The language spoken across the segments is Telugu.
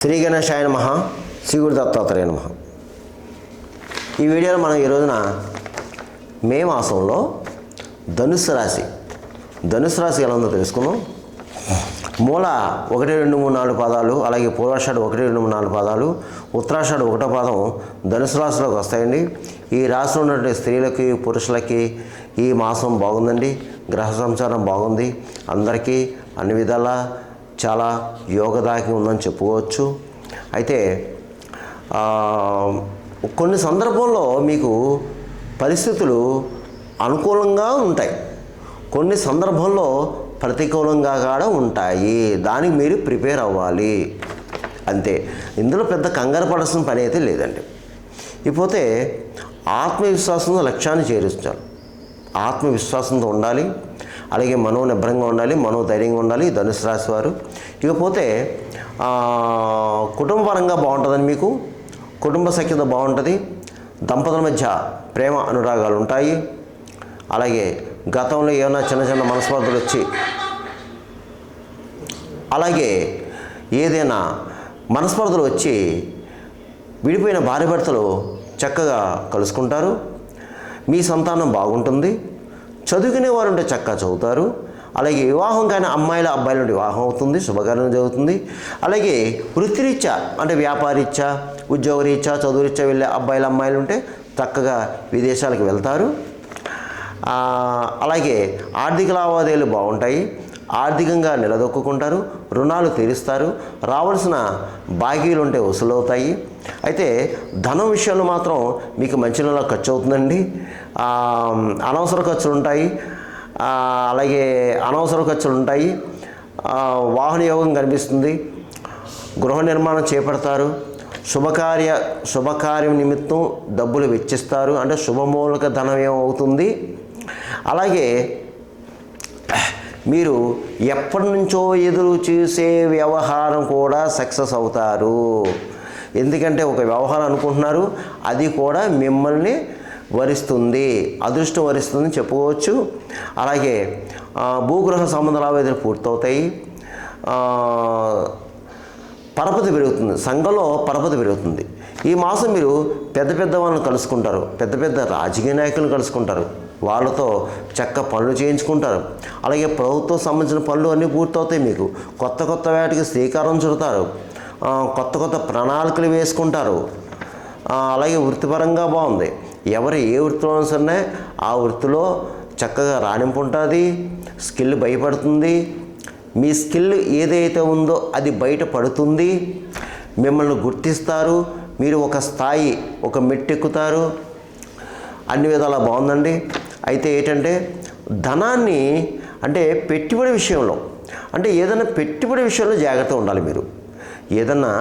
శ్రీ గణేశాయ నమః, శ్రీ గురు దత్తాత్రేయ నమః. ఈ వీడియోలో మనం ఈ రోజున మే మాసంలో ధనుస్సు రాశి ఎలా ఉందో తెలుసుకుందాం. మూల 1, 2, 3, 4 పాదాలు, అలాగే పూర్వాషాఢ 1, 2, 3, 4 పాదాలు, ఉత్తరాషాఢ 1వ పాదం ధనుసు రాశిలోకి వస్తాయండి. ఈ రాశిలో ఉన్నటువంటి స్త్రీలకి పురుషులకి ఈ మాసం బాగుందండి. గ్రహ సంచారం బాగుంది. అందరికీ అన్ని విధాలా చాలా యోగదాయకం ఉందని చెప్పుకోవచ్చు. అయితే కొన్ని సందర్భంలో మీకు పరిస్థితులు అనుకూలంగా ఉంటాయి, కొన్ని సందర్భంలో ప్రతికూలంగా కూడా ఉంటాయి. దానికి మీరు ప్రిపేర్ అవ్వాలి అంతే. ఇందులో పెద్ద కంగారు పడాల్సిన పని అయితే లేదండి. ఇకపోతే ఆత్మవిశ్వాసంతో లక్ష్యాన్ని చేరుస్తారు. ఆత్మవిశ్వాసంతో ఉండాలి, అలాగే మనోనిబ్బరంగా ఉండాలి, మనోధైర్యంగా ఉండాలి ధనుసు రాశి వారు. ఇకపోతే కుటుంబపరంగా బాగుంటుందని, మీకు కుటుంబ సఖ్యత బాగుంటుంది, దంపతుల మధ్య ప్రేమ అనురాగాలు ఉంటాయి. అలాగే గతంలో ఏమైనా చిన్న చిన్న మనస్పర్ధలు వచ్చి, అలాగే ఏదైనా మనస్పర్ధలు వచ్చి విడిపోయిన భార్యాభర్తలు చక్కగా కలుసుకుంటారు. మీ సంతానం బాగుంటుంది. చదువుకునే వారు ఉంటే చక్కగా చదువుతారు. అలాగే వివాహం కానీ అమ్మాయిల అబ్బాయిల నుండి వివాహం అవుతుంది, శుభకార్యం జరుగుతుంది. అలాగే వృత్తిరీత్యా అంటే వ్యాపారీత్యా, ఉద్యోగరీత్యా, చదువురీత్యా వెళ్ళే అబ్బాయిలు అమ్మాయిలు ఉంటే చక్కగా విదేశాలకు వెళ్తారు. అలాగే ఆర్థిక లావాదేవీలు బాగుంటాయి, ఆర్థికంగా నిలదొక్కుంటారు, రుణాలు తీరుస్తారు, రావాల్సిన బాకీలు ఉంటే వసూలవుతాయి. అయితే ధనం విషయంలో మాత్రం మీకు మంచి నెల ఖర్చు అవుతుందండి. అనవసర ఖర్చులు ఉంటాయి, అలాగే అనవసర ఖర్చులు ఉంటాయి. వాహన యోగం కనిపిస్తుంది. గృహ నిర్మాణం చేపడతారు. శుభకార్యం నిమిత్తం డబ్బులు వెచ్చిస్తారు, అంటే శుభమూలక ధనం ఏమవుతుంది. అలాగే మీరు ఎప్పటి నుంచో ఎదురు చూసే వ్యవహారం కూడా సక్సెస్ అవుతారు. ఎందుకంటే ఒక వ్యవహారం అనుకుంటున్నారు, అది కూడా మిమ్మల్ని వరిస్తుంది, అదృష్టం వరిస్తుంది చెప్పుకోవచ్చు. అలాగే భూగృహ సంబంధ లావాదేవీలు పూర్తవుతాయి. పరపతి పెరుగుతుంది, సంఘంలో పరపతి పెరుగుతుంది. ఈ మాసం మీరు పెద్ద వాళ్ళని కలుసుకుంటారు, పెద్ద రాజకీయ నాయకులను కలుసుకుంటారు, వాళ్ళతో చక్క పనులు చేయించుకుంటారు. అలాగే ప్రభుత్వం సంబంధించిన పనులు అన్నీ పూర్తవుతాయి. మీకు కొత్త వాటికి శ్రీకారం చుడతారు, కొత్త ప్రణాళికలు వేసుకుంటారు. అలాగే వృత్తిపరంగా బాగుంది. ఎవరు ఏ వృత్తిలో సరే ఆ వృత్తిలో చక్కగా రాణింపు ఉంటుంది, స్కిల్ భయపడుతుంది. మీ స్కిల్ ఏదైతే ఉందో అది బయటపడుతుంది, మిమ్మల్ని గుర్తిస్తారు, మీరు ఒక స్థాయి ఒక మెట్టెక్కుతారు. అన్ని విధాలా బాగుందండి. అయితే ఏంటంటే ధనాన్ని అంటే పెట్టుబడి విషయంలో, అంటే ఏదైనా పెట్టుబడి విషయంలో జాగ్రత్తగా ఉండాలి. మీరు ఏదన్నా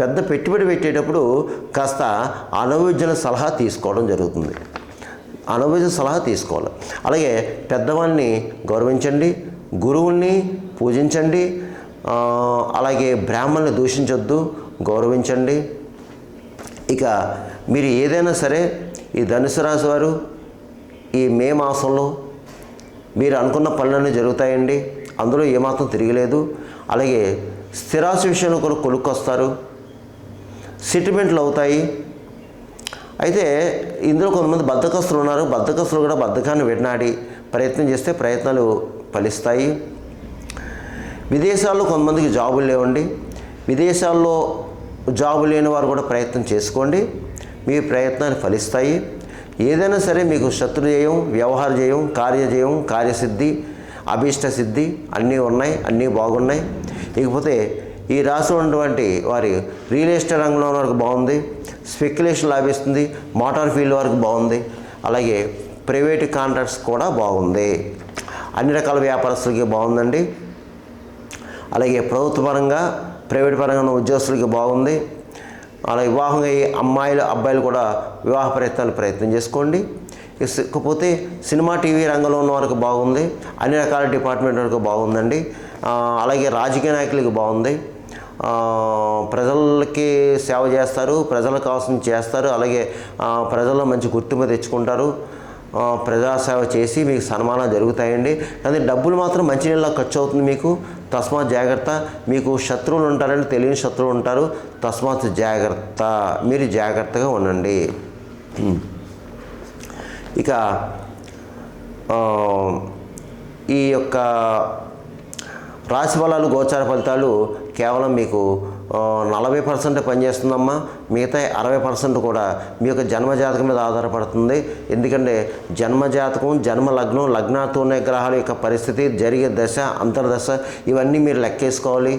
పెద్ద పెట్టుబడి పెట్టేటప్పుడు కాస్త అనుభవజ్ఞుల సలహా తీసుకోవడం జరుగుతుంది. అనుభవజ్ఞ సలహా తీసుకోవాలి. అలాగే పెద్దవాళ్ళని గౌరవించండి, గురువుల్ని పూజించండి, అలాగే బ్రాహ్మణుల్ని దూషించొద్దు, గౌరవించండి. ఇక మీరు ఏదైనా సరే ఈ ధనుసు రాశి వారు ఈ మే మాసంలో మీరు అనుకున్న పనులన్నీ జరుగుతాయండి. అందులో ఏమాత్రం తిరగలేదు. అలాగే స్థిరాస్తి విషయంలో కూడా కొనుక్కొస్తారు, సెటిల్మెంట్లు అవుతాయి. అయితే ఇందులో కొంతమంది బద్ధకస్తులు ఉన్నారు. బద్ధకస్తులు కూడా బద్ధకాన్ని విడనాడి ప్రయత్నం చేస్తే ప్రయత్నాలు ఫలిస్తాయి. విదేశాల్లో కొంతమందికి జాబులు లేవండి. విదేశాల్లో జాబు లేని వారు కూడా ప్రయత్నం చేసుకోండి, మీ ప్రయత్నాలు ఫలిస్తాయి. ఏదైనా సరే మీకు శత్రుజయం, వ్యవహార జయం, కార్యజయం, కార్యసిద్ధి, అభీష్ట సిద్ధి అన్నీ ఉన్నాయి, అన్నీ బాగున్నాయి. ఇకపోతే ఈ రాశి ఉన్నటువంటి వారి రియల్ ఎస్టేట్ రంగంలో వరకు బాగుంది, స్పెక్యులేషన్ లాభిస్తుంది, మోటార్ ఫీల్డ్ వరకు బాగుంది, అలాగే ప్రైవేట్ కాంట్రాక్ట్స్ కూడా బాగుంది. అన్ని రకాల వ్యాపారస్తులకి బాగుందండి. అలాగే ప్రభుత్వ పరంగా ప్రైవేట్ పరంగా ఉన్న ఉద్యోగస్తులకి బాగుంది. అలా వివాహం అయ్యి అమ్మాయిలు అబ్బాయిలు కూడా వివాహ ప్రయత్నం చేసుకోండి. ఇకపోతే సినిమా టీవీ రంగంలో ఉన్న వారికి బాగుంది, అన్ని రకాల డిపార్ట్మెంట్ వరకు బాగుందండి. అలాగే రాజకీయ నాయకులకి బాగుంది. ప్రజలకి సేవ చేస్తారు, ప్రజలకు కావాల్సిన చేస్తారు. అలాగే ప్రజల్లో మంచి గుర్తింపు తెచ్చుకుంటారు. ప్రజాసేవ చేసి మీకు సన్మానాలు జరుగుతాయండి. కానీ డబ్బులు మాత్రం మంచి నెలలో ఖర్చు అవుతుంది. మీకు తస్మాత్ జాగ్రత్త. మీకు శత్రువులు ఉంటారంటే తెలియని శత్రువులు ఉంటారు. తస్మాత్ జాగ్రత్త, మీరు జాగ్రత్తగా ఉండండి. ఇక ఈ యొక్క రాశి ఫలాలు, గోచార ఫలితాలు కేవలం మీకు 40% పనిచేస్తుందమ్మా. మిగతా 60% కూడా మీ యొక్క జన్మజాతకం మీద ఆధారపడుతుంది. ఎందుకంటే జన్మజాతకం, జన్మ లగ్నం, లగ్నాతో ఉన్న గ్రహాల యొక్క పరిస్థితి, జరిగే దశ, అంతర్దశ ఇవన్నీ మీరు లెక్కేసుకోవాలి.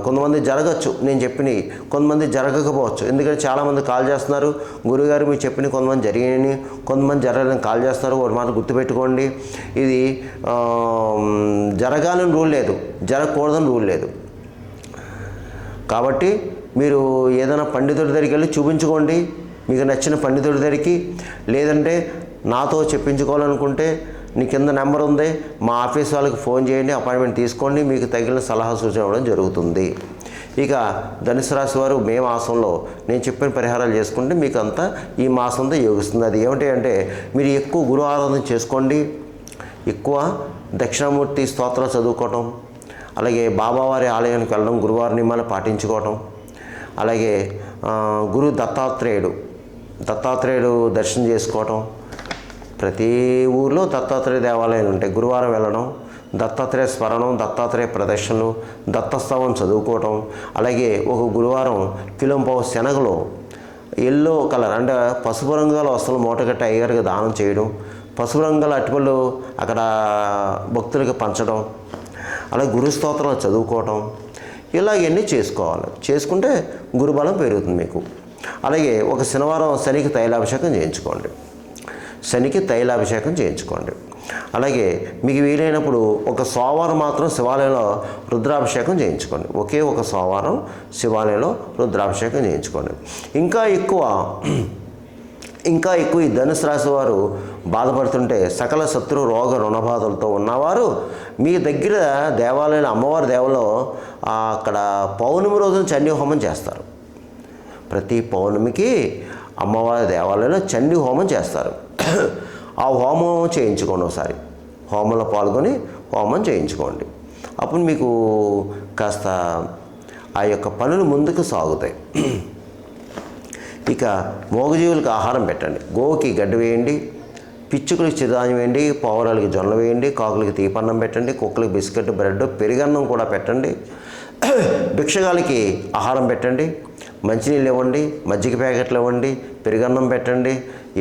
కొంతమంది జరగచ్చు నేను చెప్పినవి, కొంతమంది జరగకపోవచ్చు. ఎందుకంటే చాలామంది కాల్ చేస్తున్నారు, గురువుగారు మీరు చెప్పిన కొంతమంది జరిగినాయి, కొంతమంది జరగలేని కాల్ చేస్తున్నారు. ఒకటి మాట గుర్తుపెట్టుకోండి, ఇది జరగాలని రూల్ లేదు, జరగకూడదని రూల్ లేదు. కాబట్టి మీరు ఏదైనా పండితుడి దగ్గరికి వెళ్ళి చూపించుకోండి, మీకు నచ్చిన పండితుడి దగ్గరికి. లేదంటే నాతో చెప్పించుకోవాలనుకుంటే నీ కింద నెంబర్ ఉంది, మా ఆఫీస్ వాళ్ళకి ఫోన్ చేయండి, అపాయింట్మెంట్ తీసుకోండి, మీకు తగిన సలహా సూచన ఇవ్వడం జరుగుతుంది. ఇక ధనుసు రాశి వారు మే మాసంలో నేను చెప్పిన పరిహారాలు చేసుకుంటే మీకు అంతా ఈ మాసంతో యోగిస్తుంది. అది ఏమిటి అంటే మీరు ఎక్కువ గురు ఆరాధన చేసుకోండి, ఎక్కువ దక్షిణామూర్తి స్తోత్రాలు చదువుకోవటం, అలాగే బాబావారి ఆలయానికి వెళ్ళడం, గురువారి నియమాలు పాటించుకోవటం, అలాగే గురు దత్తాత్రేయుడు దర్శనం చేసుకోవటం. ప్రతి ఊర్లో దత్తాత్రేయ దేవాలయాలు ఉంటాయి. గురువారం వెళ్ళడం, దత్తాత్రేయ స్మరణం, దత్తాత్రేయ ప్రదర్శనలు, దత్తస్తవం చదువుకోవటం. అలాగే ఒక గురువారం కిలోంపావు శనగలో ఎల్లో కలర్ అంటే పసుపు రంగుల వస్తువులు మూటగట్టి అయ్యగారికి దానం చేయడం, పసుపు రంగుల అటుపళ్ళు అక్కడ భక్తులకి పంచడం, అలాగే గురు స్తోత్రాలు చదువుకోవటం, ఇలాగన్నీ చేసుకోవాలి. చేసుకుంటే గురుబలం పెరుగుతుంది మీకు. అలాగే ఒక శనివారం శనికి తైలాభిషేకం చేయించుకోండి, అలాగే మీకు వీలైనప్పుడు ఒక సోమవారం మాత్రం శివాలయంలో రుద్రాభిషేకం చేయించుకోండి. ఒకే ఒక సోమవారం శివాలయంలో రుద్రాభిషేకం చేయించుకోండి. ఇంకా ఎక్కువ ఈ ధనుసు రాశి వారు బాధపడుతుంటే, సకల శత్రు రోగ రుణబాధలతో ఉన్నవారు మీ దగ్గర దేవాలయంలో, అమ్మవారి దేవాలయంలో అక్కడ పౌర్ణమి రోజున చండీ హోమం చేస్తారు. ప్రతి పౌర్ణమికి అమ్మవారి దేవాలయంలో చండీ హోమం చేస్తారు. ఆ హోమం చేయించుకోండి, ఒకసారి హోమంలో పాల్గొని హోమం చేయించుకోండి. అప్పుడు మీకు కాస్త ఆ యొక్క పనులు ముందుకు సాగుతాయి. ఇక మూగజీవులకు ఆహారం పెట్టండి. గోవుకి గడ్డి వేయండి, పిచ్చుకలకు చిరుధాన్యం వేయండి, పావురాలకి జొన్నలు వేయండి, కాకులకి తీపన్నం పెట్టండి, కుక్కలకి బిస్కెట్, బ్రెడ్, పెరుగన్నం కూడా పెట్టండి. భిక్షగాలకి ఆహారం పెట్టండి, మంచినీళ్ళు ఇవ్వండి, మజ్జిగ ప్యాకెట్లు ఇవ్వండి, పెరుగన్నం పెట్టండి,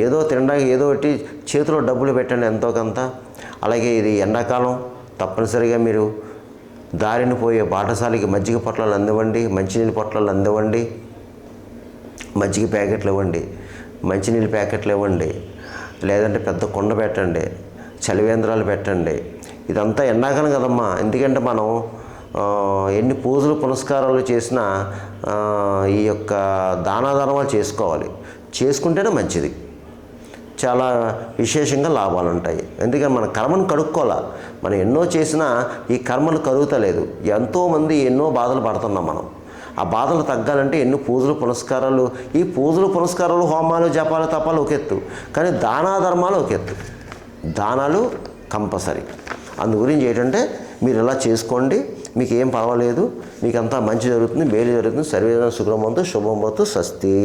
ఏదో తినడానికి ఏదో ఒకటి చేతిలో డబ్బులు పెట్టండి ఎంతో కొంత. అలాగే ఇది ఎండాకాలం, తప్పనిసరిగా మీరు దారిని పోయే బాటసాలకి మజ్జిగ పొట్లాలు అందివ్వండి, మంచినీళ్ళ పొట్లాలు అందివ్వండి, మజ్జిగ ప్యాకెట్లు ఇవ్వండి, మంచినీళ్ళ ప్యాకెట్లు ఇవ్వండి, లేదంటే పెద్ద కుండ పెట్టండి, చలివేంద్రాలు పెట్టండి. ఇదంతా ఎండాకాలం కదమ్మా. ఎందుకంటే మనం ఎన్ని పూజలు పునస్కారాలు చేసినా ఈ యొక్క దానాధర్మాలు చేసుకోవాలి. చేసుకుంటేనే మంచిది, చాలా విశేషంగా లాభాలు ఉంటాయి. ఎందుకంటే మన కర్మను కడుక్కోవాలి. మనం ఎన్నో చేసినా ఈ కర్మను కరుగుతలేదు. ఎంతోమంది ఎన్నో బాధలు పడుతున్నాం మనం. ఆ బాధలు తగ్గాలంటే ఎన్నో పూజలు పునస్కారాలు, ఈ పూజలు పునస్కారాలు, హోమాలు, జపాలు, తపాలు ఒక ఎత్తు, కానీ దానాధర్మాలు ఒక ఎత్తు. దానాలు కంపల్సరీ. అందు గురించి ఏంటంటే మీరు ఇలా చేసుకోండి, మీకు ఏం పర్వాలేదు, మీకు అంతా మంచి జరుగుతుంది, మేలు జరుగుతుంది. సర్వేజన సుఖమంతు శుభమంతు. స్వస్తి.